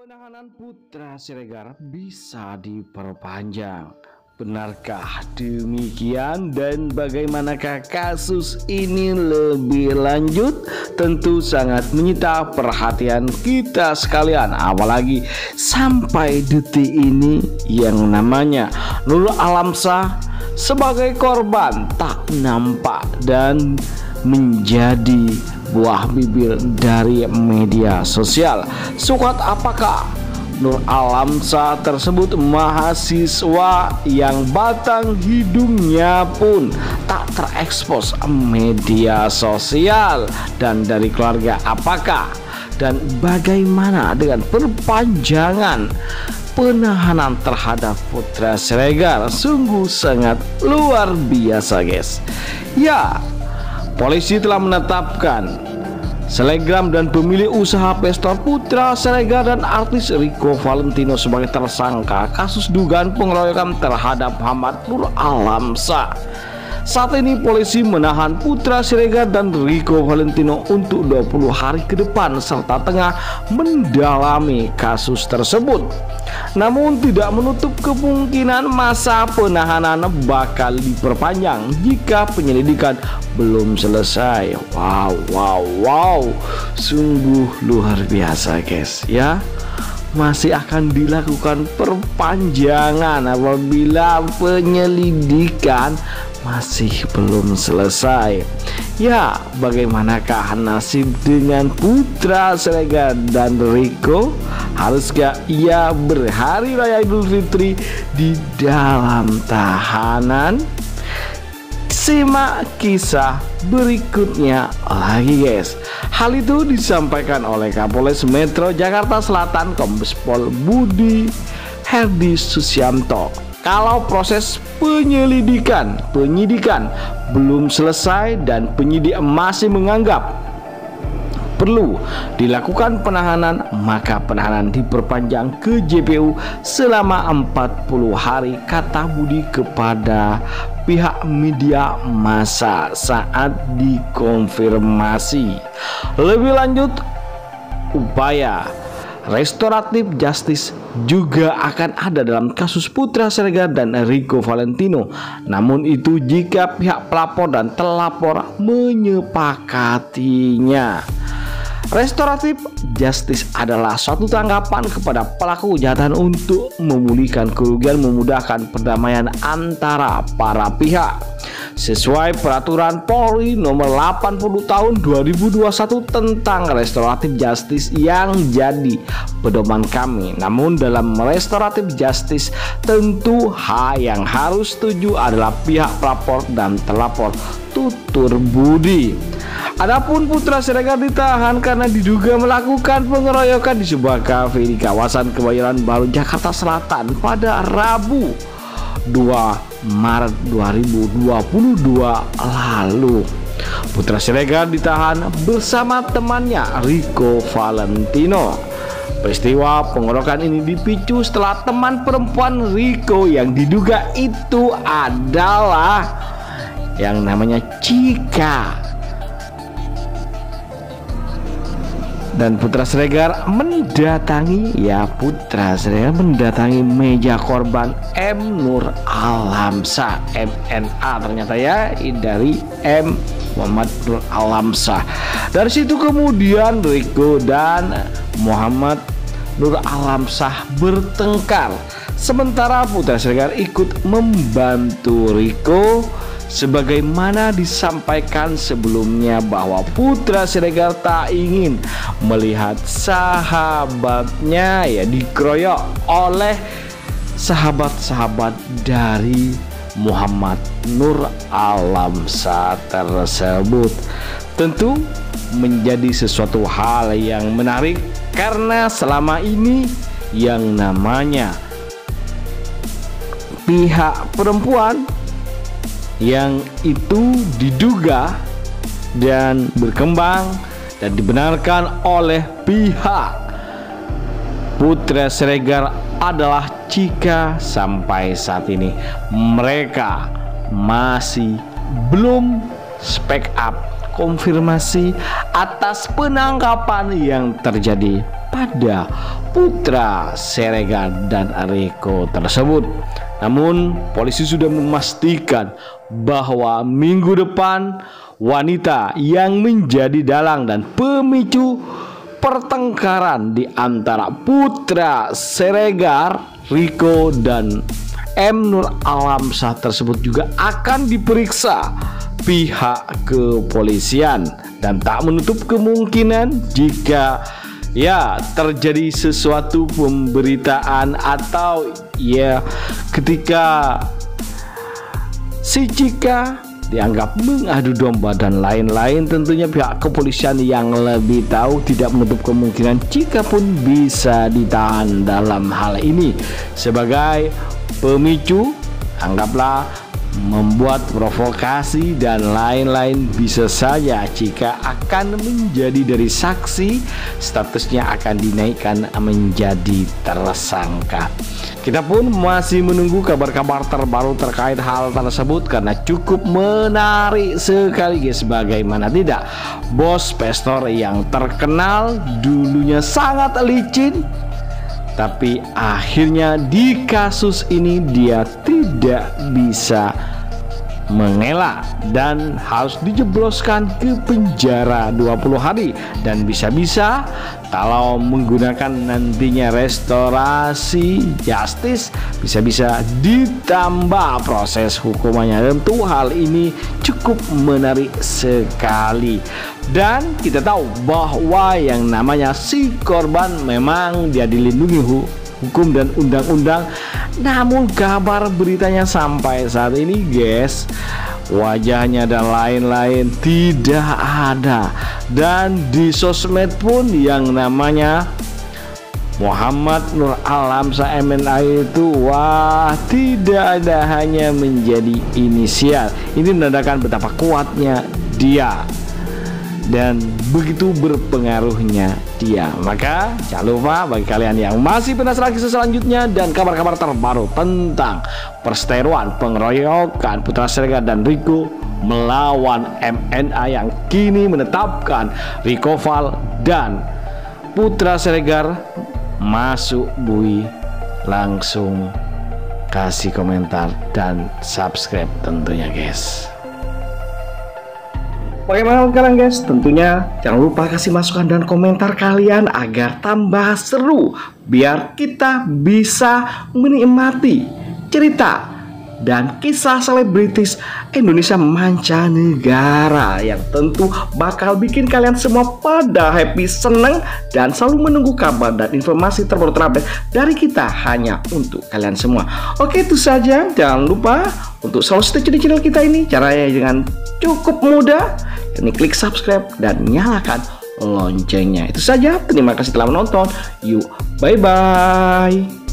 Penahanan Putra Siregar bisa diperpanjang. Benarkah demikian dan bagaimanakah kasus ini lebih lanjut? Tentu sangat menyita perhatian kita sekalian, apalagi sampai detik ini yang namanya Nurul Alamsyah sebagai korban tak nampak dan menjadi buah bibir dari media sosial. Sekuat apakah Nurul Alamsyah tersebut mahasiswa yang batang hidungnya pun tak terekspos media sosial? Dan dari keluarga apakah dan bagaimana dengan perpanjangan penahanan terhadap Putra Siregar? Sungguh sangat luar biasa, guys. Ya, polisi telah menetapkan selegram dan pemilik usaha pesta Putra Siregar dan artis Rico Valentino sebagai tersangka kasus dugaan pengeroyokan terhadap Muhammad Nurul Alamsyah. Saat ini polisi menahan Putra Siregar dan Rico Valentino untuk 20 hari ke depan serta tengah mendalami kasus tersebut. Namun tidak menutup kemungkinan masa penahanan bakal diperpanjang jika penyelidikan belum selesai. Wow, sungguh luar biasa, guys, ya. Masih akan dilakukan perpanjangan apabila penyelidikan masih belum selesai. Ya, bagaimanakah nasib dengan Putra Siregar dan Rico? Haruskah ia berhari raya Idul Fitri di dalam tahanan? Simak kisah berikutnya lagi, guys. Hal itu disampaikan oleh Kapolres Metro Jakarta Selatan Kombes Pol Budi Herdi Susianto. Kalau proses penyidikan belum selesai dan penyidik masih menganggap perlu dilakukan penahanan, maka penahanan diperpanjang ke JPU selama 40 hari, kata Budi kepada pihak media massa saat dikonfirmasi. Lebih lanjut, upaya restoratif justice juga akan ada dalam kasus Putra Siregar dan Rico Valentino. Namun itu jika pihak pelapor dan terlapor menyepakatinya. Restoratif justice adalah suatu tanggapan kepada pelaku kejahatan untuk memulihkan kerugian, memudahkan perdamaian antara para pihak. Sesuai peraturan Polri nomor 80 tahun 2021 tentang restoratif justice yang jadi pedoman kami. Namun dalam restoratif justice tentu yang harus setuju adalah pihak pelapor dan terlapor, tutur Budi. Adapun Putra Siregar ditahan karena diduga melakukan pengeroyokan di sebuah kafe di kawasan Kebayoran Baru, Jakarta Selatan pada Rabu 2 Maret 2022 lalu. Putra Siregar ditahan bersama temannya Rico Valentino. Peristiwa pengeroyokan ini dipicu setelah teman perempuan Rico yang diduga itu adalah yang namanya Cika dan Putra Siregar mendatangi meja korban M Nurul Alamsyah, MNA ternyata ya, dari M Muhammad Nurul Alamsyah. Dari situ kemudian Rico dan Muhammad Nurul Alamsyah bertengkar. Sementara Putra Siregar ikut membantu Rico. Sebagaimana disampaikan sebelumnya bahwa Putra Siregar tak ingin melihat sahabatnya dikeroyok oleh sahabat-sahabat dari Muhammad Nurul Alamsyah tersebut. Tentu menjadi sesuatu hal yang menarik karena selama ini yang namanya pihak perempuan yang itu diduga dan berkembang dan dibenarkan oleh pihak Putra Siregar adalah Cika, sampai saat ini mereka masih belum speak up konfirmasi atas penangkapan yang terjadi pada Putra Siregar dan Riko tersebut. Namun polisi sudah memastikan bahwa minggu depan wanita yang menjadi dalang dan pemicu pertengkaran di antara Putra Siregar, Riko, dan M. Nur Alamsyah tersebut juga akan diperiksa pihak kepolisian, dan tak menutup kemungkinan jika terjadi sesuatu pemberitaan atau ketika si Cika dianggap mengadu domba dan lain-lain, tentunya pihak kepolisian yang lebih tahu tidak menutup kemungkinan Cika pun bisa ditahan dalam hal ini sebagai pemicu, anggaplah membuat provokasi dan lain-lain. Bisa saja Cika akan menjadi dari saksi, statusnya akan dinaikkan menjadi tersangka. Kita pun masih menunggu kabar-kabar terbaru terkait hal tersebut karena cukup menarik sekali guys. Bagaimana tidak, bos Pestor yang terkenal dulunya sangat licin, tapi akhirnya di kasus ini dia tidak bisa mengelak dan harus dijebloskan ke penjara 20 hari, dan bisa-bisa kalau menggunakan nantinya restorasi justice bisa-bisa ditambah proses hukumannya. Tentu hal ini cukup menarik sekali, dan kita tahu bahwa yang namanya si korban memang dia dilindungi hukum dan undang-undang. Namun kabar beritanya sampai saat ini guys, wajahnya dan lain-lain tidak ada, dan di sosmed pun yang namanya Muhammad Nur Alamsyah MNA itu tidak ada, hanya menjadi inisial. Ini menandakan betapa kuatnya dia dan begitu berpengaruhnya dia. Maka jangan lupa bagi kalian yang masih penasaran kisah selanjutnya dan kabar-kabar terbaru tentang perseteruan pengeroyokan Putra Siregar dan Riko melawan MNA yang kini menetapkan Riko Val dan Putra Siregar masuk bui, langsung kasih komentar dan subscribe tentunya guys. Bagaimana kalian guys? Tentunya jangan lupa kasih masukan dan komentar kalian agar tambah seru, biar kita bisa menikmati cerita dan kisah selebritis Indonesia mancanegara yang tentu bakal bikin kalian semua pada happy, seneng, dan selalu menunggu kabar dan informasi terbaru terupdate dari kita hanya untuk kalian semua. Oke, itu saja. Jangan lupa untuk selalu stay tune di channel kita ini. Caranya dengan cukup mudah, ini klik subscribe dan nyalakan loncengnya. Itu saja. Terima kasih telah menonton. Yuk, bye bye.